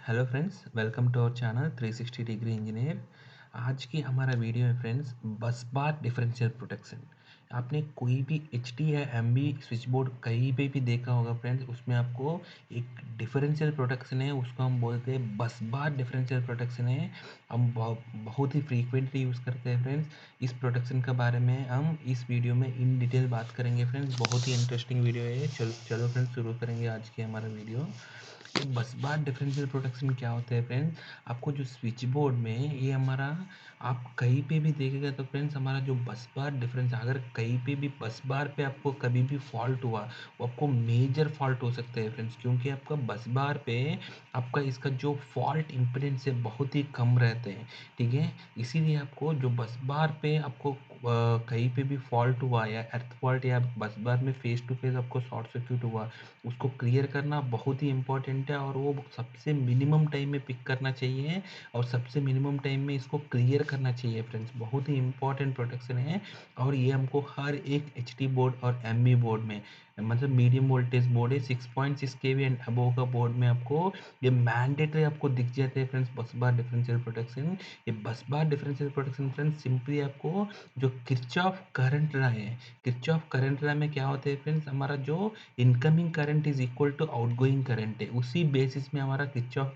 Hello friends, welcome to our channel 360 degree engineer. आज की हमारा वीडियो है फ्रेंड्स, बस बार डिफरेंशियल प्रोटेक्शन। आपने कोई भी एच टी या एम बी स्विच बोर्ड कहीं पे भी देखा होगा फ्रेंड्स, उसमें आपको एक डिफरेंशियल प्रोटेक्शन है, उसको हम बोलते हैं बस बार डिफरेंशियल प्रोटेक्शन है। हम बहुत ही फ्रीक्वेंटली यूज़ करते हैं फ्रेंड्स। इस प्रोटेक्शन के बारे में हम इस वीडियो में इन डिटेल बात करेंगे फ्रेंड्स। बहुत ही इंटरेस्टिंग वीडियो है ये। चलो चलो फ्रेंड्स, शुरू करेंगे आज की हमारा वीडियो। ये बस बार डिफरेंशियल प्रोटेक्शन क्या होता है फ्रेंड्स? आपको जो स्विच बोर्ड में ये हमारा, आप कहीं पे भी देखेगा तो फ्रेंड्स हमारा जो बस बार डिफरेंस, अगर कहीं पे भी बस बार पे आपको कभी भी फॉल्ट हुआ, वो आपको मेजर फॉल्ट हो सकता है फ्रेंड्स, क्योंकि आपका बस बार पे आपका इसका जो फॉल्ट इम्पीडेंस है बहुत ही कम रहते हैं। ठीक है, इसीलिए आपको जो बस बार पे आपको कहीं पे भी फॉल्ट हुआ या अर्थ फॉल्ट या बस बार में फेस टू फेस आपको शॉर्ट सर्क्यूट हुआ, उसको क्लियर करना बहुत ही इम्पोर्टेंट है। और वो सबसे मिनिमम टाइम में पिक करना चाहिए और सबसे मिनिमम टाइम में इसको क्लियर करना चाहिए फ्रेंड्स। बहुत ही इम्पोर्टेंट प्रोटेक्शन है। और ये हमको हर एक एच टी बोर्ड और एम बी बोर्ड में, मतलब मीडियम वोल्टेज बोर्ड है 6.6 kV एंड अबोव का बोर्ड में आपको ये मैंडेटरी आपको दिख जाते हैं फ्रेंड्स, बस बार डिफरेंशियल प्रोटेक्शन। ये bus bar differential protection friends simply आपको जो किरचॉफ करंट लॉ है, किरचॉफ करंट लॉ में क्या होता है फ्रेंड्स, हमारा जो incoming current is equal to outgoing current है, उसी बेसिस में हमारा किरचॉफ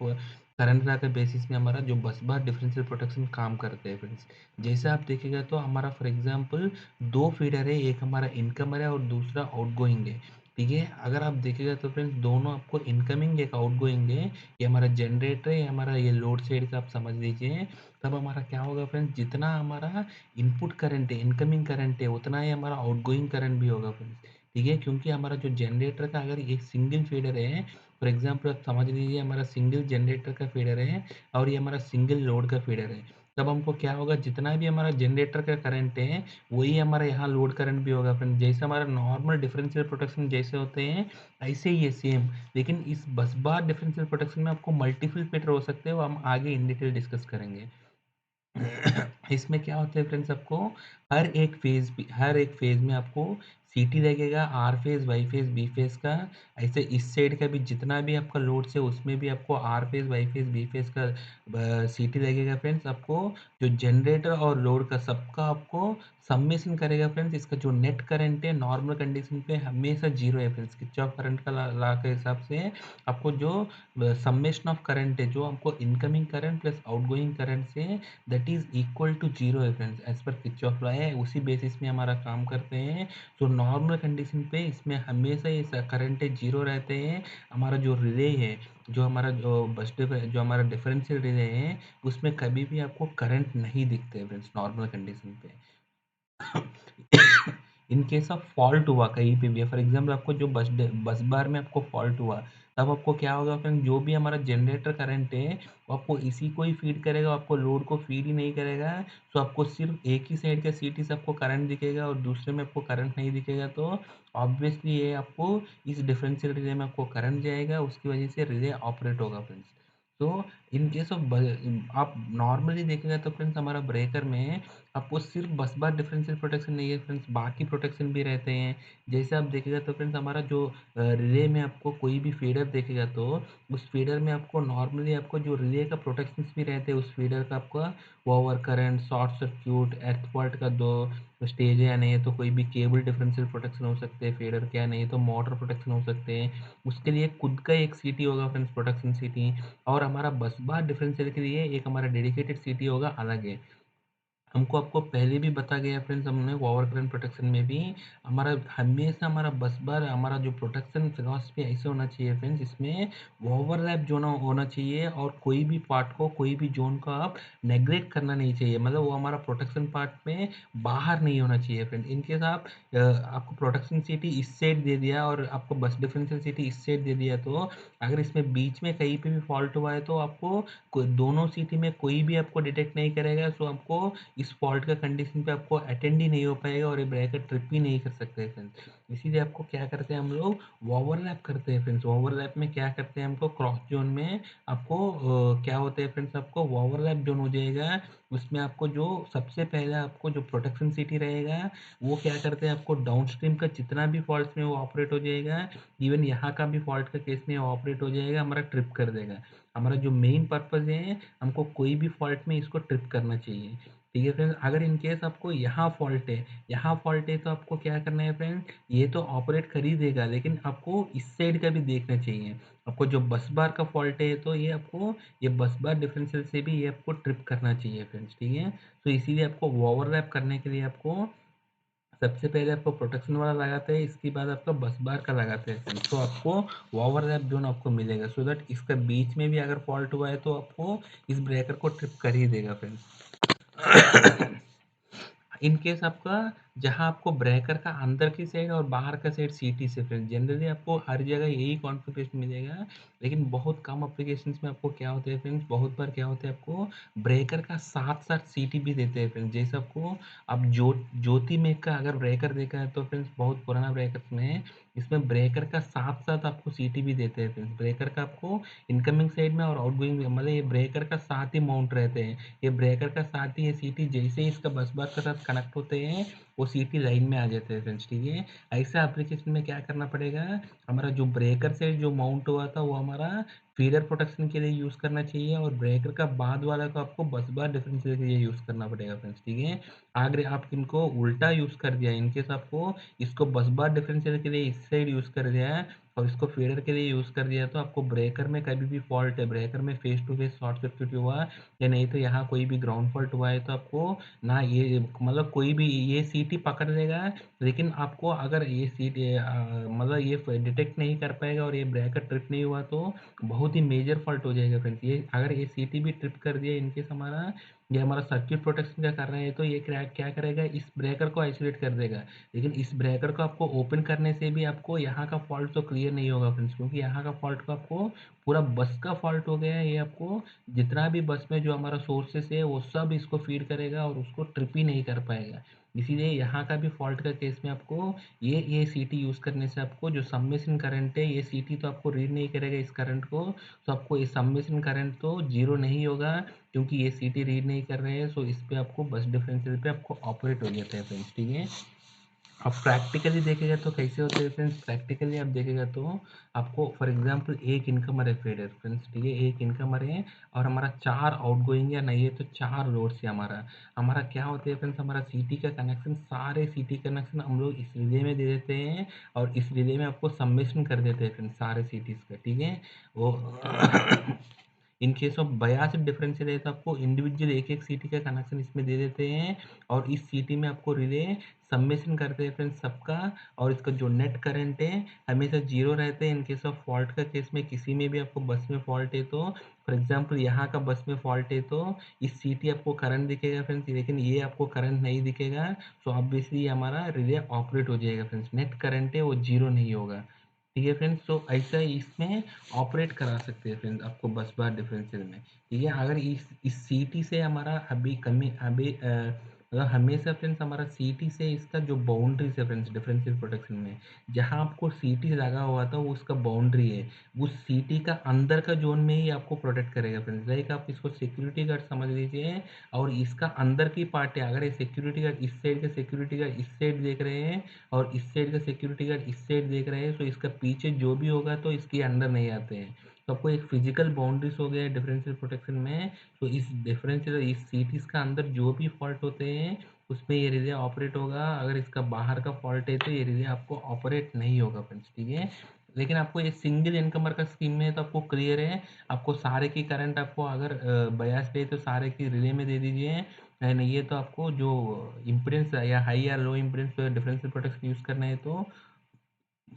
करंट लॉ के बेसिस में हमारा जो बस बार डिफरेंशियल प्रोटेक्शन काम करते हैं फ्रेंड्स। जैसे आप देखिएगा तो हमारा फॉर एग्जांपल दो फीडर है, एक हमारा इनकमर है और दूसरा आउटगोइंग है। ठीक है, अगर आप देखिएगा तो फ्रेंड्स दोनों आपको इनकमिंग एक आउटगोइंग है, ये हमारा जनरेटर है, ये हमारा ये लोड साइड का आप समझ लीजिए। तब हमारा क्या होगा फ्रेंड्स, जितना हमारा इनपुट करंट है, इनकमिंग करंट है, उतना ही हमारा आउटगोइंग करंट भी होगा फ्रेंड्स। ठीक है, क्योंकि हमारा जो जनरेटर का अगर एक सिंगल फीडर है, फॉर एग्जांपल आप समझ लीजिए हमारा सिंगल जनरेटर का फीडर है और ये हमारा सिंगल लोड का फीडर है, तब हमको क्या होगा, जितना भी हमारा जनरेटर का करंट है वही हमारा यहाँ लोड करंट भी होगा फ्रेंड। जैसे हमारा नॉर्मल डिफरेंशियल प्रोटेक्शन जैसे होते हैं ऐसे ही है सेम, लेकिन इस बस बार डिफरेंशियल प्रोटेक्शन में आपको मल्टीपल फीडर हो सकते हैं, वो हम आगे इन डिटेल डिस्कस करेंगे। इसमें क्या होता है फ्रेंड्स, आपको हर एक फेज में आपको सीटी लगेगा, R phase, Y phase, B phase का। ऐसे इस साइड का भी जितना भी आपका लोड है उसमें भी आपको R phase, Y phase, B phase का सीटी लगेगा फ्रेंड्स। आपको जो जनरेटर और लोड का सबका आपको सम्मेशन करेगा फ्रेंड्स। इसका जो नेट करंट है नॉर्मल कंडीशन पे हमेशा जीरो है फ्रेंड्स, किरचॉफ करंट का ला के हिसाब से आपको जो सम्मेशन ऑफ करंट है, जो हमको incoming current plus outgoing current से that is equal to zero है फ्रेंड्स, एज पर किरचॉफ लॉ है, उसी बेसिस में हमारा काम करते हैं। तो नॉर्मल कंडीशन पे इसमें हमेशा ये करंट जीरो रहते हैं। हमारा जो रिले है, जो हमारा डिफरेंशियल रिले है, उसमें कभी भी आपको करंट नहीं दिखते फ्रेंड्स नॉर्मल कंडीशन पे। इन केस ऑफ फॉल्ट हुआ कहीं पे भी, फॉर एग्जाम्पल आपको जो बस बार में आपको फॉल्ट हुआ, तब आपको क्या होगा फ्रेंड, जो भी हमारा जनरेटर करंट है वो आपको इसी को ही फीड करेगा, आपको लोड को फीड ही नहीं करेगा। तो आपको सिर्फ एक ही साइड के सीटी से आपको करंट दिखेगा और दूसरे में आपको करंट नहीं दिखेगा, तो ऑब्वियसली ये आपको इस डिफरेंशियल रिले में आपको करंट जाएगा, उसकी वजह से रिले ऑपरेट होगा फ्रेंड्स। तो इन केस ऑफ आप नॉर्मली देखेगा तो फ्रेंड्स हमारा ब्रेकर में आपको सिर्फ बस बार डिफरेंशियल प्रोटेक्शन नहीं है फ्रेंड्स, बाकी प्रोटेक्शन भी रहते हैं। जैसे आप देखेगा तो फ्रेंड्स हमारा जो रिले में आपको कोई भी फीडर देखेगा तो उस फीडर में आपको नॉर्मली आपको जो रिले का प्रोटेक्शंस भी रहते हैं उस फीडर का, आपका ओवर करंट, शॉर्ट सर्क्यूट, अर्थ फॉल्ट का दो स्टेज है या नहीं है, तो कोई भी केबल डिफरेंशियल प्रोटेक्शन हो सकते हैं फीडर के, या नहीं तो मोटर प्रोटेक्शन हो सकते हैं। उसके लिए खुद का एक सीटी होगा फ्रेंड्स, प्रोटेक्शन सीटी। और हमारा बस बार डिफरेंशियल के लिए एक हमारा डेडिकेटेड सीटी होगा अलग है। हमको आपको पहले भी बता गया फ्रेंड्स, हमने ओवर करंट प्रोटेक्शन में भी हमारा हमेशा हमारा बस बार, हमारा जो प्रोटेक्शन फिलॉसफी ऐसे होना चाहिए फ्रेंड्स, इसमें ओवरलैप जोन होना चाहिए और कोई भी पार्ट को, कोई भी जोन को आप नेग्लेक्ट करना नहीं चाहिए, मतलब वो हमारा प्रोटेक्शन पार्ट में बाहर नहीं होना चाहिए फ्रेंड। इनकेस आपको प्रोटेक्शन सिटी इस साइड दे दिया और आपको बस डिफरेंशियल सिटी इस साइड दे दिया, तो अगर इसमें बीच में कहीं पे भी फॉल्ट हुआ है तो आपको दोनों सिटी में कोई भी आपको डिटेक्ट नहीं करेगा। सो आपको इस फॉल्ट का कंडीशन पे आपको अटेंड ही नहीं हो पाएगा और ये ब्रेकर ट्रिप ही नहीं कर सकते फ्रेंड्स। इसीलिए आपको क्या करते हैं, हम लोग ओवरलैप करते हैं फ्रेंड्स। ओवरलैप में क्या करते हैं, हमको क्रॉस जोन में आपको क्या होता है फ्रेंड्स, आपको ओवरलैप जोन हो जाएगा। उसमें आपको जो सबसे पहले आपको जो प्रोटेक्शन सिटी रहेगा वो क्या करते हैं, आपको डाउनस्ट्रीम का जितना भी फॉल्ट में वो ऑपरेट हो जाएगा, इवन यहाँ का भी फॉल्ट का केस में ऑपरेट हो जाएगा, हमारा ट्रिप कर देगा। हमारा जो मेन पर्पज़ है, हमको कोई भी फॉल्ट में इसको ट्रिप करना चाहिए। ठीक है फ्रेंड्स, अगर इन केस आपको यहाँ फॉल्ट है तो आपको क्या करना है फ्रेंड्स, ये तो ऑपरेट कर ही देगा, लेकिन आपको इस साइड का भी देखना चाहिए। आपको जो बस बार का फॉल्ट है तो ये आपको ये बस बार डिफरेंशियल से भी ये आपको ट्रिप करना चाहिए फ्रेंड्स, ठीक है। तो इसीलिए आपको ओवरलैप करने के लिए आपको सबसे पहले आपको प्रोटेक्शन वाला लगाते हैं, इसके बाद आपका बस बार का लगाते हैं फ्रेंड्स। तो आपको ओवरलैप जोन आपको मिलेगा, सो दैट इसका बीच में भी अगर फॉल्ट हुआ है तो आपको इस ब्रेकर को ट्रिप कर ही देगा फ्रेंड्स। इन केस आपका जहाँ आपको ब्रेकर का अंदर की साइड और बाहर का साइड सीटी से फ्रेंड्स, जनरली आपको हर जगह यही कॉन्फ़िगरेशन मिलेगा, लेकिन बहुत कम एप्लीकेशंस में आपको क्या होता है फ्रेंड्स, बहुत बार क्या होता है आपको ब्रेकर का साथ-साथ सीटी भी देते हैं फ्रेंड्स। जैसे आपको अब ज्योति मेक का अगर ब्रेकर देखा है तो फ्रेंड्स बहुत पुराना ब्रेकर्स में इसमें ब्रेकर का साथ-साथ आपको सीटी भी देते हैं फ्रेंड्स। ब्रेकर का आपको इनकमिंग साइड में और आउटगोइंग में मतलब ये ब्रेकर का साथ ही माउंट रहते हैं। ये ब्रेकर का साथ ही ये सीटी जैसे ही इसका बस बार के साथ कनेक्ट होते हैं, वो सीटी लाइन में आ जाते हैं फ्रेंड्स, ठीक है। ऐसा एप्लीकेशन में क्या करना पड़ेगा, हमारा जो ब्रेकर से जो माउंट हुआ था वो हमारा फीडर प्रोटेक्शन के लिए यूज़ करना चाहिए, और ब्रेकर का बाद वाला को आपको बस बार डिफरेंशियल के लिए यूज़ करना पड़ेगा फ्रेंड्स, ठीक है। अगर आप इनको उल्टा यूज़ कर दिया, इनकेस आपको इसको बस बार डिफरेंशियल के लिए इस साइड यूज़ कर दिया है और इसको फीडर के लिए यूज़ कर दिया, तो आपको ब्रेकर में कभी भी फॉल्ट है, ब्रेकर में phase to phase short circuit हुआ या नहीं तो यहाँ कोई भी ग्राउंड फॉल्ट हुआ है, तो आपको ना ये मतलब कोई भी ये सीटी पकड़ लेगा, लेकिन आपको अगर ये मतलब ये डिटेक्ट नहीं कर पाएगा और ये ब्रेकर ट्रिप नहीं हुआ तो बहुत ही मेजर फॉल्ट हो जाएगा फ्रेंड्स। ये अगर ये सीटी भी ट्रिप कर दिया इनकेस हमारा, ये हमारा सर्किट प्रोटेक्शन का कर रहा है, तो ये क्या करेगा, इस ब्रेकर को आइसोलेट कर देगा। लेकिन इस ब्रेकर को आपको ओपन करने से भी आपको यहाँ का फॉल्ट तो क्लियर नहीं होगा फ्रेंड्स, क्योंकि यहाँ का फॉल्ट को आपको पूरा बस का फॉल्ट हो गया है। ये आपको जितना भी बस में जो हमारा सोर्सेस है वो सब इसको फीड करेगा और उसको ट्रिप ही नहीं कर पाएगा। इसीलिए यहाँ का भी फॉल्ट का केस में आपको ये सीटी यूज़ करने से आपको जो सबमिशन करंट है, ये सीटी तो आपको रीड नहीं करेगा इस करंट को, तो आपको ये सबमिशन करंट तो जीरो नहीं होगा, क्योंकि ये सीटी रीड नहीं कर रहे हैं। सो इस पे आपको बस डिफरेंशियल पे आपको ऑपरेट हो जाता है फ्रेंड्स, ठीक है। अब प्रैक्टिकली देखेगा तो कैसे होते हैं फ्रेंड्स, प्रैक्टिकली आप देखेगा तो आपको फॉर एग्जांपल एक इनकमर है फेडर फ्रेंड्स, ठीक है, एक इनकमर है और हमारा 4 आउटगोइंग या नहीं है तो 4 लोड्स है हमारा। हमारा क्या होता है फ्रेंड्स, हमारा सीटी का कनेक्शन, सारे सीटी कनेक्शन हम लोग इस रिले में दे देते हैं और इस रिले में आपको सबमिशन कर देते हैं फ्रेंड्स सारे सीटीज़ का, ठीक है। वो in case of bias differential है तो आपको इंडिविजुअल एक-एक सीटी का कनेक्शन इसमें दे देते हैं और इस सीटी में आपको रिले सबमिशन करते हैं फ्रेंड्स सबका, और इसका जो नेट करंट है हमेशा 0 रहते हैं। इन केस ऑफ फॉल्ट का केस में किसी में भी आपको बस में फॉल्ट है तो फॉर एग्जांपल यहाँ का बस में फॉल्ट है तो इस सीटी आपको करंट दिखेगा फ्रेंड्स, लेकिन ये आपको करंट नहीं दिखेगा। सो ऑब्वियसली हमारा रिले ऑपरेट हो जाएगा फ्रेंड्स, नेट करंट है वो 0 नहीं होगा, ठीक है फ्रेंड्स। तो ऐसा इसमें ऑपरेट करा सकते हैं फ्रेंड्स आपको बस बार डिफरेंशियल में, ठीक है। अगर इस सीटी से हमारा मतलब हमेशा फ्रेंड्स हमारा सीटी से इसका जो बाउंड्रीज है फ्रेंड्स डिफरेंशियल प्रोटेक्शन में, जहाँ आपको सीटी लगा हुआ था वो उसका बाउंड्री है, उस सीटी का अंदर का जोन में ही आपको प्रोटेक्ट करेगा फ्रेंड्स। लाइक आप इसको सिक्योरिटी गार्ड समझ लीजिए और इसका अंदर की पार्ट है, अगर ये सिक्योरिटी गार्ड इस साइड का सिक्योरिटी गार्ड इस साइड देख रहे हैं और इस साइड का सिक्योरिटी गार्ड इस साइड देख रहे हैं, तो इसका पीछे जो भी होगा तो इसके अंदर नहीं आते हैं। तो आपको एक फिजिकल बाउंड्रीज हो गया है डिफरेंशियल प्रोटेक्शन में। तो इस डिफरेंशियल इस सीटीज का अंदर जो भी फॉल्ट होते हैं उसमें ये रिले ऑपरेट होगा, अगर इसका बाहर का फॉल्ट है तो ये रिले आपको ऑपरेट नहीं होगा फ्रेंड्स, ठीक है। लेकिन आपको ये सिंगल इनकमर का स्कीम में है तो आपको क्लियर है, आपको सारे की करंट आपको अगर बयास पे है तो सारे की रिले में दे दीजिए, नहीं है तो आपको जो इम्पीडेंस या हाई या लो इम्पीडेंस पे डिफरेंशियल प्रोटेक्शन यूज़ करना है तो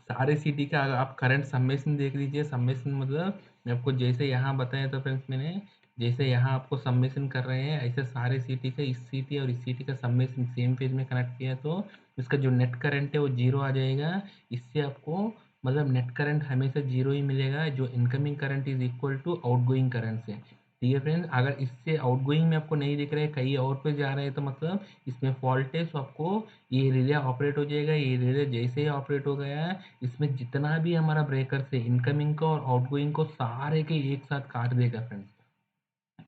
सारे सिटी का अगर आप करंट सम्मेशन देख लीजिए। सम्मेशन मतलब मैं आपको जैसे यहाँ बताया था फ्रेंड्स मैंने, जैसे यहाँ आपको सम्मेशन कर रहे हैं ऐसे सारे सिटी का इस सिटी और इस सिटी का सम्मेशन सेम फेज में कनेक्ट किया तो इसका जो नेट करंट है वो जीरो आ जाएगा। इससे आपको मतलब नेट करंट हमेशा जीरो ही मिलेगा, जो incoming current is equal to outgoing current से, ठीक है फ्रेंड्स। अगर इससे आउटगोइंग में आपको नहीं दिख रहा है कहीं और पे जा रहे हैं तो मतलब इसमें फॉल्ट है, तो आपको ये रिले ऑपरेट हो जाएगा। ये रिले जैसे ही ऑपरेट हो गया है इसमें जितना भी हमारा ब्रेकर है इनकमिंग का और आउटगोइंग को सारे के एक साथ काट देगा फ्रेंड्स,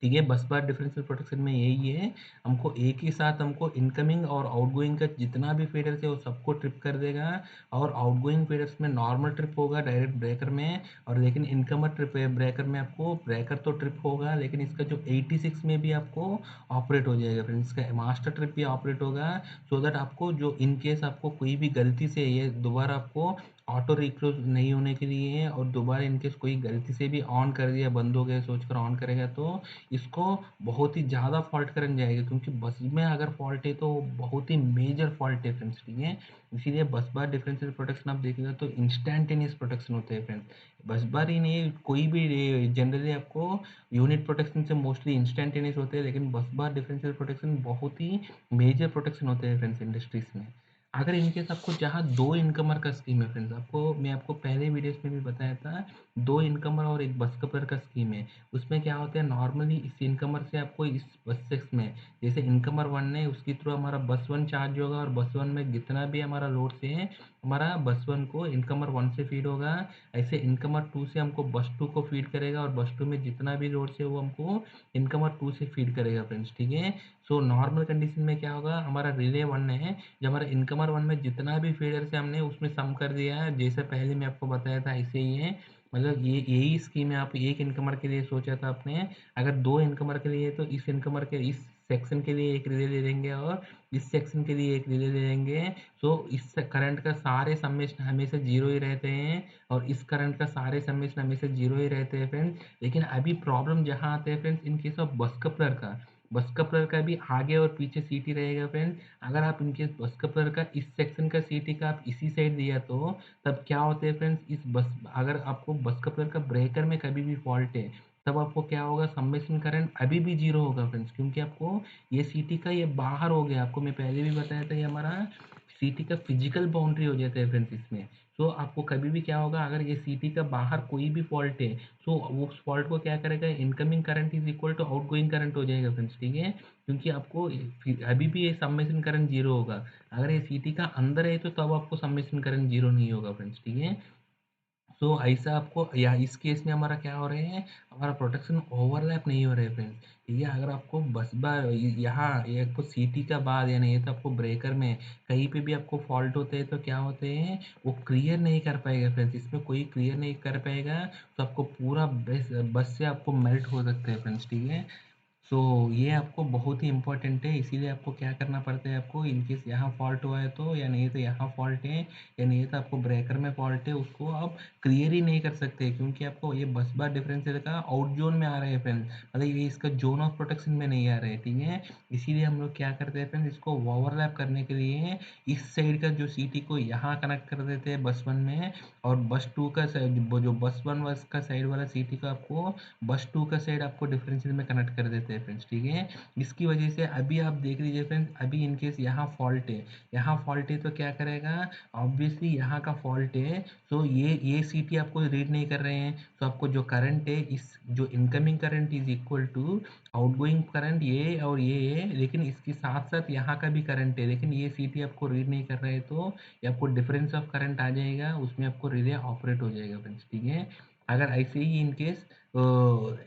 ठीक है, बस बार डिफरेंशियल प्रोटेक्शन में यही है, हमको एक ही साथ हमको इनकमिंग और आउटगोइंग का जितना भी फीडर्स है वो सबको ट्रिप कर देगा। और आउटगोइंग फीडर्स में नॉर्मल ट्रिप होगा डायरेक्ट ब्रेकर में, और लेकिन इनकमर ट्रिप है ब्रेकर में आपको ब्रेकर तो ट्रिप होगा, लेकिन इसका जो 86 में भी आपको ऑपरेट हो जाएगा फ्रेंड्स, इसका मास्टर ट्रिप भी ऑपरेट होगा। सो दैट आपको जो इन केस आपको कोई भी गलती से ये दोबारा आपको ऑटो रिक्लोज नहीं होने के लिए है, और दोबारा इनकेस कोई गलती से भी ऑन कर दिया, बंद हो गया सोचकर ऑन करेगा तो इसको बहुत ही ज़्यादा फॉल्ट करंट जाएगा, क्योंकि बस में अगर फॉल्ट है तो बहुत ही मेजर फॉल्ट है फ्रेंड्स। ठीक है, इसीलिए बस बार डिफरेंशियल प्रोटेक्शन आप देखिएगा तो इंस्टेंटेनियस प्रोटेक्शन होते हैं फ्रेंड्स। बस बार ही नहीं, कोई भी जनरली आपको यूनिट प्रोटेक्शन से मोस्टली इंस्टेंटेनियस होते हैं, लेकिन बस बार डिफरेंशियल प्रोटेक्शन बहुत ही मेजर प्रोटेक्शन होते हैं फ्रेंड्स इंडस्ट्रीज में। अगर इनकेस आपको जहाँ दो इनकमर का स्कीम है फ्रेंड्स, मैं आपको पहले वीडियोस में भी बताया था, दो इनकमर और एक बस कपलर का स्कीम है। उसमें क्या होता है, नॉर्मली इस इनकमर से आपको इस बस सिक्स में, जैसे इनकमर वन है उसके थ्रू हमारा बस वन चार्ज होगा, और बस वन में जितना भी हमारा लोड से है हमारा बस वन को इनकमर वन से फीड होगा। ऐसे इनकमर टू से हमको बस टू को फीड करेगा, और बस टू में जितना भी लोड से वो हमको इनकमर टू से फीड करेगा फ्रेंड्स। ठीक है, सो नॉर्मल कंडीशन में क्या होगा, हमारा रिले वन है, जब हमारा इनकमर वन में जितना भी फीडर से हमने उसमें सम कर दिया है, जैसे पहले मैं आपको बताया था ऐसे ही है। मतलब ये यही स्कीम है, आप एक इनकमर के लिए सोचा था आपने, अगर दो इनकमर के लिए तो इस इनकमर के इस सेक्शन के लिए एक रिले ले लेंगे, और इस सेक्शन के लिए एक रिले ले लेंगे। सो इस करंट का सारे समेशन हमेशा जीरो ही रहते हैं, और इस करंट का सारे समेशन हमेशा जीरो ही रहते हैं फ्रेंड्स। लेकिन अभी प्रॉब्लम जहाँ आते हैं फ्रेंड्स, इन केस ऑफ बस कपलर का, बस कपलर का भी आगे और पीछे सीटी रहेगा फ्रेंड्स। अगर आप इनकेस बस कपलर का इस सेक्शन का सीटी का आप इसी साइड दिया तो तब क्या होता है फ्रेंड्स, इस बस अगर आपको बस कपलर का ब्रेकर में कभी भी फॉल्ट है, तब आपको क्या होगा, सम्मेशन करंट अभी भी जीरो होगा फ्रेंड्स, क्योंकि आपको ये सीटी का ये बाहर हो गया। आपको मैं पहले भी बताया था, ये हमारा सीटी का फिजिकल बाउंड्री हो जाता है फ्रेंड्स इसमें। तो आपको कभी भी क्या होगा, अगर ये सीटी का बाहर कोई भी फॉल्ट है, तो वो उस फॉल्ट को क्या करेगा, incoming current is equal to outgoing current हो जाएगा फ्रेंड्स। ठीक है, क्योंकि आपको अभी भी ये सम्मेशन करंट जीरो होगा। अगर ये सीटी का अंदर है तो तब आपको सम्मेशन करंट जीरो नहीं होगा फ्रेंड्स। ठीक है, सो ऐसा आपको, या इस केस में हमारा क्या हो रहे हैं, हमारा प्रोटेक्शन ओवरलैप नहीं हो रहे फ्रेंड्स। ठीक है, अगर आपको बस बार यहाँ ये आपको सीटी का बाद, यानी ये तो आपको ब्रेकर में कहीं पे भी आपको फॉल्ट होते हैं तो क्या होते हैं, वो क्लियर नहीं कर पाएगा फ्रेंड्स, इसमें कोई क्लियर नहीं कर पाएगा, तो आपको पूरा बस बस से आपको मेल्ट हो सकते हैं फ्रेंड्स। ठीक है, सो ये आपको बहुत ही इम्पोर्टेंट है, इसीलिए आपको क्या करना पड़ता है, आपको इनकेस यहाँ फॉल्ट हुआ है तो, या नहीं तो यहाँ फॉल्ट है, या नहीं तो आपको ब्रेकर में फॉल्ट है, उसको आप क्लियर ही नहीं कर सकते, क्योंकि आपको ये बस बार डिफरेंशियल का आउट जोन में आ रहे हैं फ्रेंड्स, मतलब ये इसका जोन ऑफ प्रोटेक्शन में नहीं आ रहे हैं। ठीक है, इसीलिए हम लोग क्या करते हैं फ्रेंड्स, इसको ओवरलैप करने के लिए इस साइड का जो सीटी को यहाँ कनेक्ट कर देते हैं बस वन में, और बस टू का वो जो बस वन बस का साइड वाला सीटी को आपको बस टू का साइड आपको डिफरेंशियल में कनेक्ट कर देते हैं फ्रेंड्स। ठीक है, इसकी वजह से अभी आप देख लीजिए फ्रेंड्स, अभी इनकेस यहाँ फॉल्ट है, यहाँ फॉल्ट है तो क्या करेगा, ऑब्वियसली यहाँ का फॉल्ट है, तो ये सीटी आपको रीड नहीं कर रहे हैं, तो आपको जो करंट है, इस जो incoming current is equal to outgoing current, ये और ये है, लेकिन इसके साथ साथ यहाँ का भी करंट है, लेकिन ये सीटी आपको रीड नहीं कर रहे हैं, तो ये आपको डिफरेंस ऑफ करंट आ जाएगा, उसमें आपको रिले ऑपरेट हो जाएगा फ्रेंड्स। ठीक है, अगर ऐसे ही इनकेस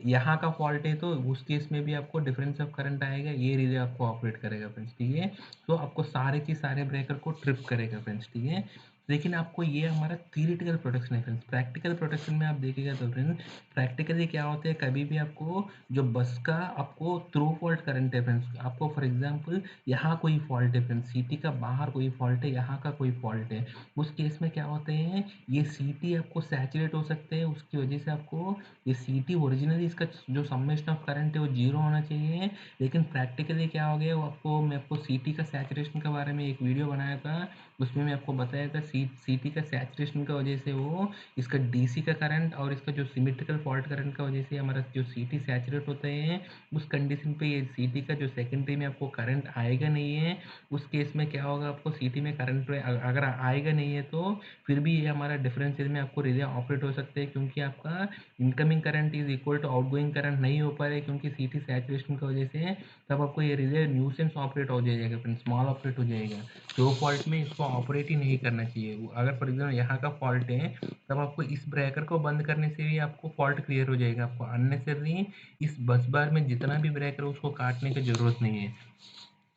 यहाँ का फॉल्ट है तो उस केस में भी आपको डिफरेंस ऑफ करंट आएगा, ये रिले आपको ऑपरेट करेगा फ्रेंड्स। ठीक है, तो आपको सारे के सारे ब्रेकर को ट्रिप करेगा फ्रेंड्स। ठीक है, लेकिन आपको ये हमारा थियरिटिकल प्रोटेक्शन है फ्रेंड्स। प्रैक्टिकल प्रोटेक्शन में आप देखिएगा तो फ्रेंड्स, प्रैक्टिकली क्या होता है, कभी भी आपको जो बस का आपको थ्रू फॉल्ट करंट है फ्रेंड्स, आपको फॉर एग्जांपल यहाँ कोई फॉल्ट है फ्रेंड्स, सीटी का बाहर कोई फॉल्ट है, यहाँ का कोई फॉल्ट है, उस केस में क्या होते हैं, ये सीटी आपको सैचुरेट हो सकते हैं, उसकी वजह से आपको ये सीटी ओरिजिनली इसका जो समेशन ऑफ करंट है वो जीरो होना चाहिए, लेकिन प्रैक्टिकली क्या हो गया, वो आपको मैं आपको सीटी का सैचुरेशन के बारे में एक वीडियो बनाया था, उसमें मैं आपको बताया था सीटी का सैचुरेशन का वजह से वो इसका डीसी का करंट और इसका जो सिमेट्रिकल फॉल्ट करंट का वजह से हमारा जो सीटी सैचुरेट होते हैं, उस कंडीशन पे ये सीटी का जो सेकेंडरी में आपको करंट आएगा नहीं है, उस केस में क्या होगा, आपको सीटी में करंट अगर आएगा नहीं है तो फिर भी ये हमारा डिफरेंशियल में आपको रिले ऑपरेट हो सकते हैं, क्योंकि आपका incoming current is equal to outgoing current नहीं हो पा रहा है, क्योंकि सीटी सैचुरेशन की वजह से तब आपको ये रिले न्यूसेंस ऑपरेट हो जाएगा फ्रेंड्स, स्मॉल ऑपरेट हो जाएगा, लो फॉल्ट में इसको ऑपरेट ही नहीं करना चाहिए। अगर फॉर एग्जाम्पल यहाँ का फॉल्ट है, तब आपको इस ब्रेकर को बंद करने से भी आपको फॉल्ट क्लियर हो जाएगा। आपको अननेसेसरी इस बस बार में जितना भी ब्रेकर है उसको काटने की ज़रूरत नहीं है।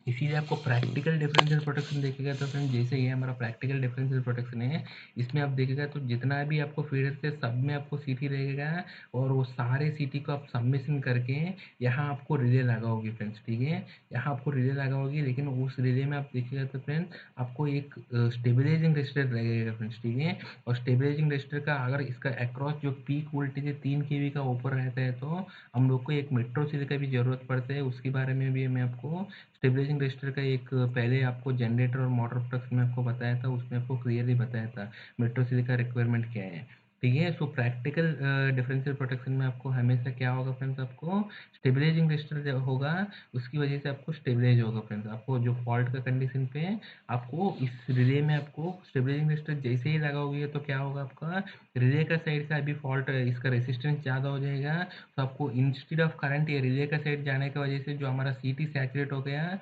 इसीलिए आपको प्रैक्टिकल डिफरेंशियल प्रोटेक्शन देखेगा तो फ्रेंड, जैसे ये हमारा प्रैक्टिकल डिफरेंशियल प्रोटेक्शन है, इसमें आप देखेगा तो जितना भी आपको फीडर से सब में आपको सीटी रहेगा, और वो सारे सीटी को आप सबमिशन करके यहाँ आपको रिले लगाओगे फ्रेंड्स, ठीक है। यहाँ आपको रिले लगाओगे, लेकिन उस रिले में आप देखिएगा तो फ्रेंड्स आपको एक स्टेबलाइजिंग रेजिस्टर लगेगा फ्रेंड्स, ठीक है। और स्टेबलाइजिंग रेजिस्टर का अगर इसका अक्रॉस जो पीक वोल्टेज है 3 केवी का ऊपर रहता है, तो हम लोग को एक मेट्रो सेल का भी ज़रूरत पड़ता है। उसके बारे में भी मैं आपको स्टेबलाइजिंग रजिस्टर का एक पहले आपको जनरेटर और मोटर प्रोडक्ट्स में आपको बताया था, उसमें आपको क्लियरली बताया था मेट्रो सेल का रिक्वायरमेंट क्या है, ठीक है। सो प्रैक्टिकल डिफरेंशियल प्रोटेक्शन में आपको हमेशा क्या होगा फ्रेंड्स, आपको स्टेबलाइजिंग रजिस्टर जो होगा उसकी वजह से आपको स्टेबलाइज होगा फ्रेंड्स। आपको जो फॉल्ट का कंडीशन पे आपको इस रिले में आपको स्टेबलाइजिंग रजिस्टर जैसे ही लगाओगे तो क्या होगा, आपका रिले का साइड का अभी फॉल्ट इसका रेसिस्टेंस ज़्यादा हो जाएगा, तो आपको इंस्टेड ऑफ करंट ये रिले का साइड जाने की वजह से जो हमारा सीटी सैचुरेट हो गया,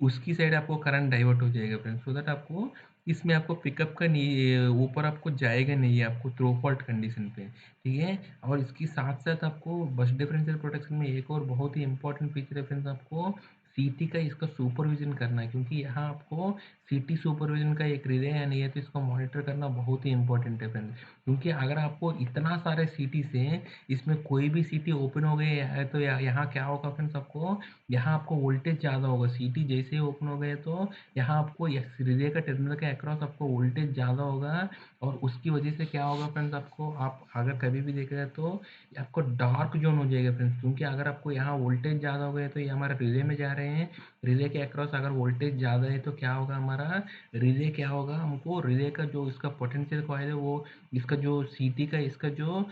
उसकी साइड आपको करंट डाइवर्ट हो जाएगा फ्रेंड्स, सो दैट आपको इसमें आपको पिकअप का नहीं, ऊपर आपको जाएगा नहीं है आपको थ्रो फॉल्ट कंडीशन पे, ठीक है। और इसके साथ साथ आपको बस डिफरेंशियल प्रोटेक्शन में एक और बहुत ही इंपॉर्टेंट फीचर है फ्रेंड्स, आपको सीटी का इसका सुपरविजन करना है, क्योंकि यहाँ आपको सीटी सुपरविजन का एक रिले है नहीं है, तो इसको मॉनिटर करना बहुत ही इंपॉर्टेंट है फ्रेंड्स। क्योंकि अगर आपको इतना सारे सीटी से इसमें कोई भी सीटी ओपन हो गई है, तो यहाँ क्या होगा फ्रेंड्स, आपको यहाँ आपको वोल्टेज ज़्यादा होगा। सीटी जैसे ही ओपन हो गए तो यहाँ आपको रिले का टर्मिनल के अक्रॉस आपको वोल्टेज ज़्यादा होगा, और उसकी वजह से क्या होगा फ्रेंड्स, आपको आप अगर कभी भी देखेगा तो ये आपको डार्क जोन हो जाएगा फ्रेंड्स। क्योंकि अगर आपको यहाँ वोल्टेज ज़्यादा हो गया तो ये हमारा रिले में जा रहे हैं, रिले के अक्रॉस अगर वोल्टेज ज़्यादा है तो क्या होगा, हमारा रिले क्या होगा, हमको रिले का जो इसका पोटेंशियल कॉइल है वो इसका जो सीटी का इसका जो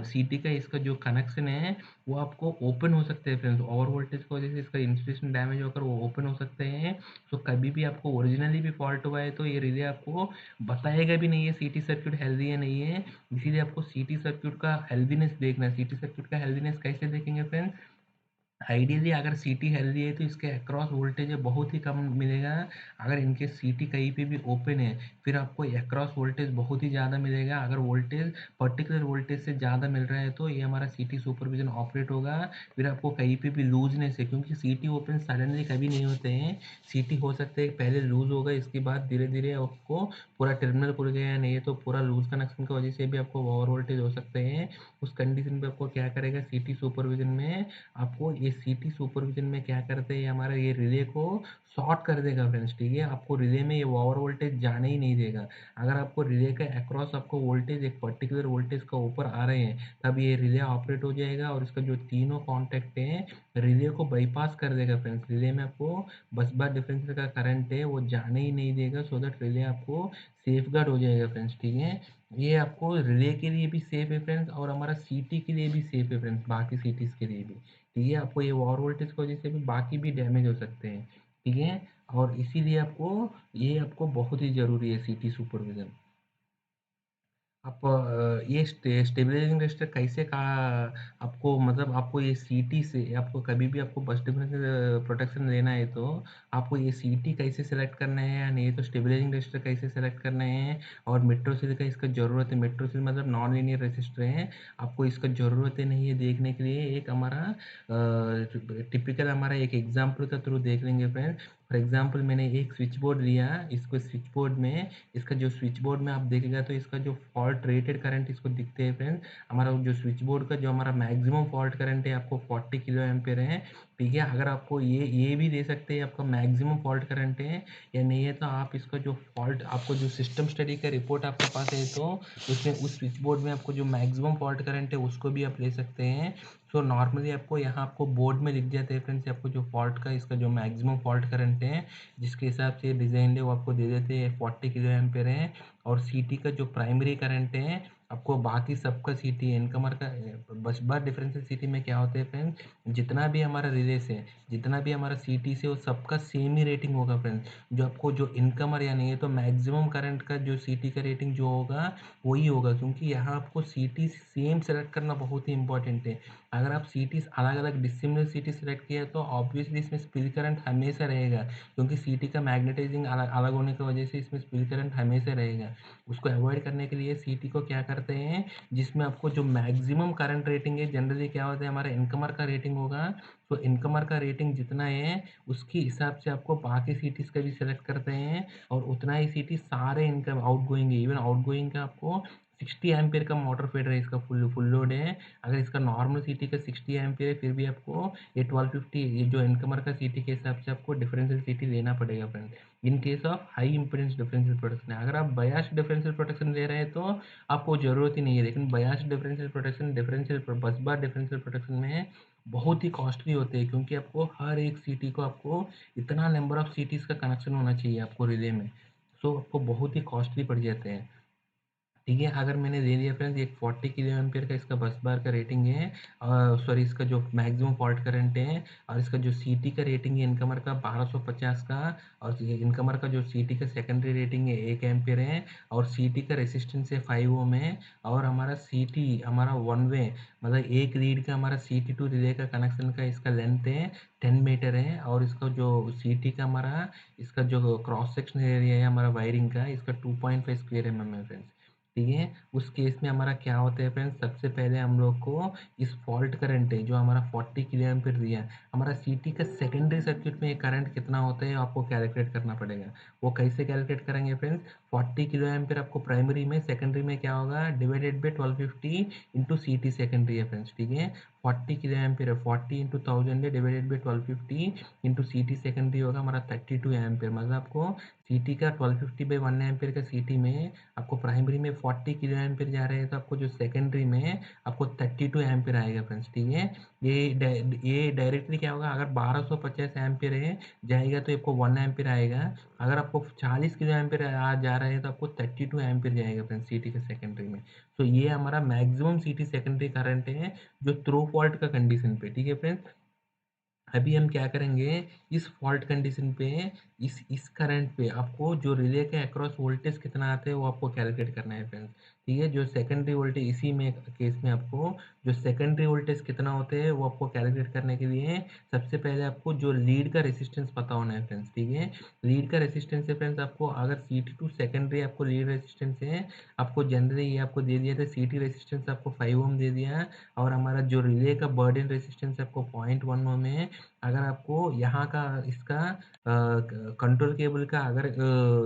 सीटी का इसका जो कनेक्शन है वो आपको ओपन हो सकते हैं फ्रेंड्स। ओवर वोल्टेज की वजह से इसका इंसुलेशन डैमेज होकर वो ओपन हो सकते हैं। तो कभी भी आपको ओरिजिनली भी फॉल्ट हुआ है तो ये रिले आपको बताएगा भी नहीं है सीटी सर्किट हेल्दी है नहीं है। इसीलिए आपको सीटी सर्किट का हेल्दीनेस देखना है। सीटी सर्किट का हेल्दीनेस कैसे देखेंगे फ्रेंड्स, आइडियली अगर सीटी हेल्दी है तो इसके अक्रॉस वोल्टेज बहुत ही कम मिलेगा। अगर इनके सीटी कहीं पे भी ओपन है फिर आपको अक्रॉस वोल्टेज बहुत ही ज़्यादा मिलेगा। अगर वोल्टेज पर्टिकुलर वोल्टेज से ज़्यादा मिल रहा है तो ये हमारा सीटी सुपरविजन ऑपरेट होगा। फिर आपको कहीं पे भी लूजनेस है, क्योंकि सीटी ओपन सडनली कभी नहीं होते हैं। सीटी हो सकता है पहले लूज होगा, इसके बाद धीरे धीरे आपको पूरा टर्मिनल खुल गया, नहीं है तो पूरा लूज कनेक्शन की वजह से भी आपको ओवर वोल्टेज हो सकते हैं। उस कंडीशन पे आपको क्या करेगा, सीटी सुपरविजन में आपको ये सीटी सुपरविजन में क्या करते हैं, हमारा ये रिले को शॉर्ट कर देगा फ्रेंड्स, ठीक है। आपको रिले में ये ओवर वोल्टेज जाने ही नहीं देगा। अगर आपको रिले के अक्रॉस आपको वोल्टेज एक पर्टिकुलर वोल्टेज का ऊपर आ रहे हैं तब ये रिले ऑपरेट हो जाएगा, और इसका जो तीनों कॉन्टैक्ट हैं रिले को बाईपास कर देगा फ्रेंड्स। रिले में आपको बस बार डिफरेंशियल का करंट है वो जाने ही नहीं देगा, सो दैट रिले आपको सेफ गार्ड हो जाएगा फ्रेंड्स, ठीक है। ये आपको रिले के लिए भी सेफ है फ्रेंड्स, और हमारा सीटी के लिए भी सेफ है फ्रेंड्स, बाकी सीटीज के लिए भी, ठीक है। आपको ये ओवर वोल्टेज की वजह से भी बाकी भी डैमेज हो सकते हैं, ठीक है। और इसीलिए आपको ये आपको बहुत ही ज़रूरी है सीटी सुपरविज़न। आप ये स्टेबलाइजिंग रजिस्टर कैसे का आपको मतलब आपको ये सीटी से आपको कभी भी आपको बस डिफरेंस प्रोटेक्शन लेना है तो आपको ये सीटी कैसे सेलेक्ट करना है, या नहीं तो स्टेबलाइजिंग रजिस्टर कैसे सेलेक्ट करना है। और मेट्रो सेल का इसका ज़रूरत है, मेट्रो सेल मतलब नॉन लीनियर रजिस्टर है, आपको इसका ज़रूरत है नहीं है देखने के लिए। एक हमारा टिपिकल हमारा एक एग्जाम्पल का थ्रू देख लेंगे फ्रेंड। फॉर एग्जाम्पल मैंने एक स्विच बोर्ड लिया, इसको स्विच बोर्ड में इसका जो स्विच बोर्ड में आप देखेगा तो इसका जो फॉल्ट रेटेड करंट इसको दिखते हैं फ्रेंड्स। हमारा जो स्विच बोर्ड का जो हमारा मैक्सिमम फॉल्ट करंट है आपको 40 किलो एम्पेयर है, ठीक है। अगर आपको ये भी दे सकते हैं आपका मैक्सिमम फॉल्ट करंट है या नहीं है, तो आप इसका जो फॉल्ट आपको जो सिस्टम स्टडी का रिपोर्ट आपके पास है तो उसमें उस स्विच बोर्ड में आपको जो मैक्सिमम फॉल्ट करंट है उसको भी आप ले सकते हैं। सो नॉर्मली आपको यहाँ आपको बोर्ड में लिख जाते हैं फ्रेंड्स, आपको जो फॉल्ट का इसका जो मैक्सिमम फॉल्ट करंट है जिसके हिसाब से डिज़ाइन है वो आपको दे देते हैं 40 किलो एम्पेयर है। और सीटी का जो प्राइमरी करंट है आपको बाकी सबका सीटी इनकमर का बस बार डिफरेंशियल सीटी में क्या होता है फ्रेंड्स, जितना भी हमारा रिलेस है, जितना भी हमारा सीटी से, वो सबका सेम ही रेटिंग होगा फ्रेंड्स। जो आपको जो इनकमर या नहीं है तो मैक्सिमम करंट का जो सीटी का रेटिंग जो होगा वही होगा, क्योंकि यहाँ आपको सीटी सेम सेलेक्ट करना बहुत ही इंपॉर्टेंट है। अगर आप सीटी अलग अलग डिसिमिलर सीटी सेलेक्ट किया तो ऑब्वियसली इसमें स्पिल करंट हमेशा रहेगा, क्योंकि सीटी का मैग्नेटाइजिंग अलग अलग होने की वजह से इसमें स्पिल करंट हमेशा रहेगा। उसको अवॉइड करने के लिए सीटी को क्या करते हैं, जिसमें आपको जो मैक्सिमम करंट रेटिंग है, जनरली क्या होता है हमारा इनकमर का रेटिंग होगा, तो इनकमर का रेटिंग जितना है उसके हिसाब से आपको बाकी सीटीज का भी सेलेक्ट करते हैं, और उतना ही सीटी सारे इनकम आउटगोइंग है, इवन आउटगोइंग का आपको 60 एम्पियर का मोटर फीडर है, इसका फुल लोड है। अगर इसका नॉर्मल सीटी का 60 एम्पियर है फिर भी आपको ये 1250 ये जो इनकमर का सीटी के हिसाब से आपको डिफरेंशियल सीटी लेना पड़ेगा friend, in case of high impedance differential protection है। अगर आप बायस्ड डिफरेंशियल प्रोटेक्शन ले रहे हैं तो आपको ज़रूरत ही नहीं है, लेकिन बायस्ड डिफरेंशियल प्रोटेक्शन बस बार डिफरेंशियल प्रोटेक्शन में बहुत ही कॉस्टली होते हैं, क्योंकि आपको हर एक सीटी को आपको इतना नंबर ऑफ सीटीज़ का कनेक्शन होना चाहिए आपको रिले में, सो आपको बहुत ही कॉस्टली पड़ जाते हैं। ठीक है, अगर मैंने ले लिया फ्रेंड्स एक 40 किलो एम्पियर का इसका बस बार का रेटिंग है, सॉरी इसका जो मैक्सिमम फॉल्ट करंट है, और इसका जो सीटी का रेटिंग है इनकमर का 1250 का, और इनकमर का जो सीटी का सेकेंडरी रेटिंग है 1 एम्पियर है, और सीटी का रेसिस्टेंस है 5 ओम है, और हमारा सीटी हमारा वन वे, मतलब एक लीड का हमारा सीटी टू रिले का कनेक्शन का इसका लेंथ है 10 मीटर है, और इसका जो सीटी का हमारा इसका जो क्रॉस सेक्शन एरिया है हमारा वायरिंग का, इसका 2.5 स्क्वायर एम है फ्रेंड्स। ठीक है, उस केस में हमारा क्या होता है फ्रेंड्स, सबसे पहले हम लोग को इस फॉल्ट करंट है जो हमारा 40 किलो एम्पीयर दिया है, हमारा सीटी का सेकेंडरी सर्किट में करंट कितना होता है आपको कैलकुलेट करना पड़ेगा। वो कैसे कैलकुलेट करेंगे फ्रेंड्स, 40 किलो एम्पीयर आपको प्राइमरी में, सेकेंडरी में क्या होगा, divided by 1250 into C T secondary है फ्रेंड्स। ठीक है, 40 किलो एम्पीयर है, 40 इंटू 1000 है, divided by 1250 into C T secondary होगा हमारा 32 एम्पीयर, मतलब आपको सीटी का 1250 बाई 1 एम्पीयर का सीटी में आपको प्राइमरी में 40 किलो एम्पीयर जा रहे हैं, तो आपको जो सेकेंडरी में आपको 32 एम्पीयर आएगा फ्रेंड्स। ठीक है, ये डायरेक्टली क्या होगा, अगर 1250 एम्पीयर है जाएगा तो आपको 1 एम्पीयर आएगा, अगर आपको 40 किलो एम्पीयर आ जा रहे हैं तो आपको 32 एम्पीयर जाएगा फ्रेंड्स सीटी के सेकेंडरी में। तो ये हमारा मैक्सिमम सीटी सेकेंडरी करंट है जो थ्रू फॉल्ट का कंडीशन पे। ठीक है फ्रेंड्स, अभी हम क्या करेंगे, इस फॉल्ट कंडीशन पे, इस करंट पे आपको जो रिले के अक्रॉस वोल्टेज कितना आता है वो आपको कैलकुलेट करना है फ्रेंड्स। ठीक है, जो सेकेंडरी वोल्टेज इसी में केस में आपको जो सेकेंडरी वोल्टेज कितना होते हैं वो आपको कैलकुलेट करने के लिए सबसे पहले आपको जो लीड का रेसिस्टेंस पता होना है फ्रेंड्स। ठीक है, लीड का रेसिस्टेंस है फ्रेंड्स, आपको अगर सी टी टू सेकेंडरी आपको लीड रेसिस्टेंस है, आपको जनरली ये आपको दे दिया था सी टी रेसिस्टेंस आपको 5 ओम दे दिया, और हमारा जो रिले का बर्डन रेसिस्टेंस आपको 0.1 ओम है। अगर आपको यहाँ का इसका कंट्रोल केबल का अगर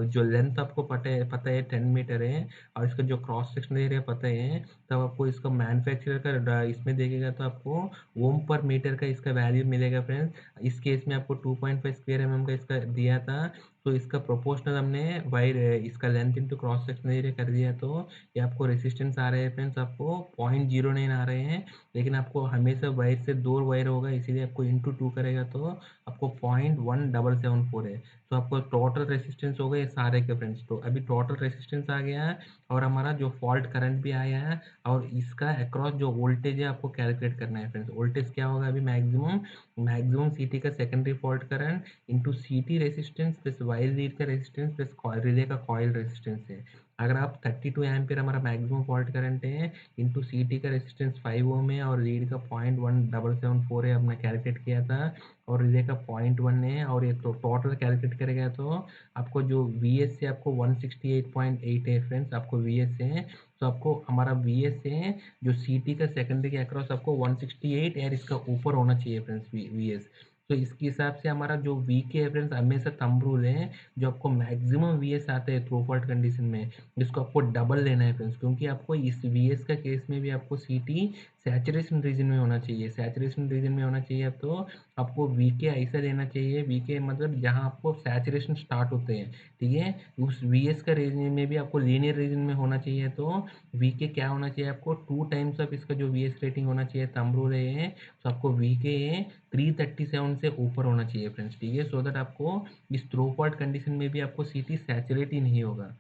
जो लेंथ आपको पता है 10 मीटर है, और इसका जो क्रॉस सेक्शन एरिया पता है, तब आपको इसका मैन्युफैक्चरर का इसमें देखेगा तो आपको ओम पर मीटर का इसका वैल्यू मिलेगा फ्रेंड्स। इस केस में आपको 2.5 स्क्वायर एम का इसका दिया था, तो इसका प्रोपोर्शनल हमने वायर इसका length into cross section area कर दिया, तो ये आपको रेसिस्टेंस आ रहे हैं फ्रेंड्स, आपको 0.09 आ रहे हैं, लेकिन आपको हमेशा वायर से दो वायर होगा इसीलिए आपको इंटू टू करेगा तो आपको 0.1774 है। तो आपको टोटल रेसिस्टेंस हो गए सारे के फ्रेंड्स, तो अभी टोटल रेसिस्टेंस आ गया है, और हमारा जो फॉल्ट करंट भी आया है, और इसका अक्रॉस जो वोल्टेज है आपको कैलकुलेट करना है फ्रेंड्स। वोल्टेज क्या होगा अभी, मैक्सिमम मैक्सिमम सीटी का सेकेंडरी फॉल्ट करंट इंटू सीटी रेसिस्टेंस प्लस वायर लीड का रेसिस्टेंस प्लस रिले का कॉइल रेसिस्टेंस है। अगर आप 32 एम्पीयर हमारा मैक्सिमम फॉल्ट करंट है, इंटू सी टी का रेसिस्टेंस 5 ओम है, और लीड का 0.1774 है हमने कैलकुलेट किया था, और रिले का 0.1 है, और ये तो टोटल कैलकुलेट करेगा तो आपको जो वी एस से आपको 168.8 है फ्रेंड्स, आपको वी एस है, तो आपको हमारा वी एस है जो सी टी का सेकेंडरी के अक्रॉस आपको 168 और इसका ऊपर होना चाहिए फ्रेंड्स वी एस। तो इसके हिसाब से हमारा जो वी के है फ्रेंड्स हमेशा थंब रूल है, जो आपको मैक्सिमम वी एस आते हैं थ्रू फॉल्ट कंडीशन में, जिसको आपको डबल लेना है फ्रेंड्स, क्योंकि आपको इस वी एस का केस में भी आपको सी टी सैचुरेशन रीजन में होना चाहिए, सैचुरेशन रीजन में होना चाहिए, अब तो आपको वीके ऐसा लेना चाहिए, वीके मतलब जहाँ आपको सैचुरेशन स्टार्ट होते हैं। ठीक है, उस वीएस का रीजन में भी आपको लीनियर रीजन में होना चाहिए, तो वीके क्या होना चाहिए आपको 2 टाइम्स ऑफ इसका जो वीएस रेटिंग होना चाहिए, थंब रूल है ये, तो आपको वीके 337 से ऊपर होना चाहिए फ्रेंड्स। ठीक है, सो दैट आपको इस थ्रू फॉल्ट कंडीशन में भी आपको सीटी सैचुरेट ही नहीं होगा।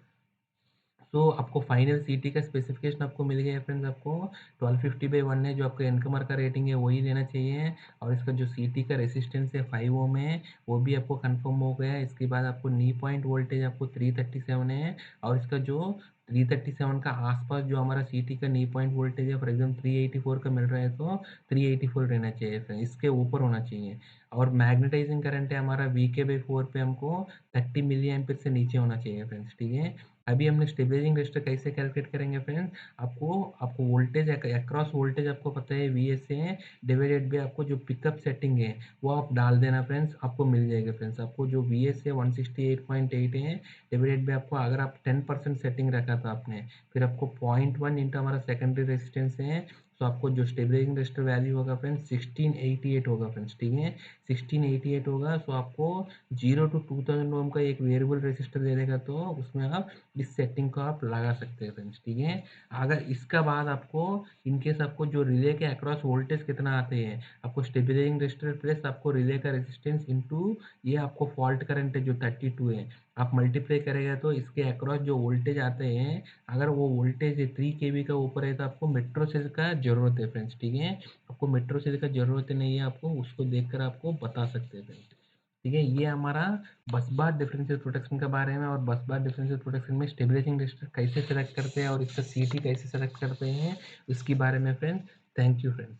तो आपको फाइनल सीटी का स्पेसिफिकेशन आपको मिल गया है फ्रेंड्स। आपको 1250/1 है, जो आपका इनकमर का रेटिंग है वही देना चाहिए। और इसका जो सीटी का रेसिस्टेंस है 5 ओम है, वो भी आपको कंफर्म हो गया है। इसके बाद आपको नी पॉइंट वोल्टेज आपको 337 है, और इसका जो 337 का आसपास जो हमारा सीटी का नी पॉइंट वोल्टेज है, फॉर एग्जाम्पल 384 का मिल रहा है तो 384 रहना चाहिए फ्रेंड, इसके ऊपर होना चाहिए। और मैग्नेटाइजिंग करंट है हमारा VK/4 पे हमको 30 मिली एम्पीयर से नीचे होना चाहिए फ्रेंड्स, ठीक है। अभी हमने स्टेबलाइजिंग रेजिस्टर कैसे कैलकुलेट करेंगे फ्रेंड्स। आपको आपको वोल्टेज अक्रॉस वोल्टेज आपको पता है VS है, डिवाइडेड बाय आपको जो पिकअप सेटिंग है वो आप डाल देना फ्रेंड्स, आपको मिल जाएगा फ्रेंड्स। आपको जो VS है 168.8 है, डिवाइडेड बाय आपको अगर आप 10% सेटिंग रखा था आपने, फिर आपको 0.1 इंटू हमारा सेकेंडरी रेजिस्टेंस है, तो आपको जो स्टेबलाइजिंग रेजिस्टर वैल्यू होगा फ्रेंड्स 1688 होगा फ्रेंड्स, ठीक है। 1688 होगा, सो आपको 0 to 2000 ओम का एक वेरिएबल रेजिस्टर दे देगा, तो उसमें आप इस सेटिंग को आप लगा सकते हैं फ्रेंड्स, ठीक है। अगर इसका बाद आपको इनकेस आपको जो रिले के अक्रॉस वोल्टेज कितना आते हैं, आपको स्टेबलाइजिंग रेजिस्टर प्लस आपको रिले का रेजिस्टेंस इनटू ये आपको फॉल्ट करंट है जो 32 है, आप मल्टीप्लाई करेगा तो इसके अक्रॉस जो वोल्टेज आते हैं, अगर वो वोल्टेज 3 kV का ऊपर है तो आपको मेट्रो सेल का जरूरत है फ्रेंड्स, ठीक है। आपको मेट्रो सेल का जरूरत नहीं है, आपको उसको देखकर आपको बता सकते हैं फ्रेंड्स, ठीक है। ये हमारा बस बार डिफरेंशियल प्रोटेक्शन के बारे में, और बस बार डिफरेंशियल प्रोटेक्शन में स्टेबलाइजिंग रेजिस्टर कैसे सेलेक्ट करते हैं और इसका सीटी कैसे सेलेक्ट करते हैं, इसके बारे में फ्रेंड्स। Thank you friends.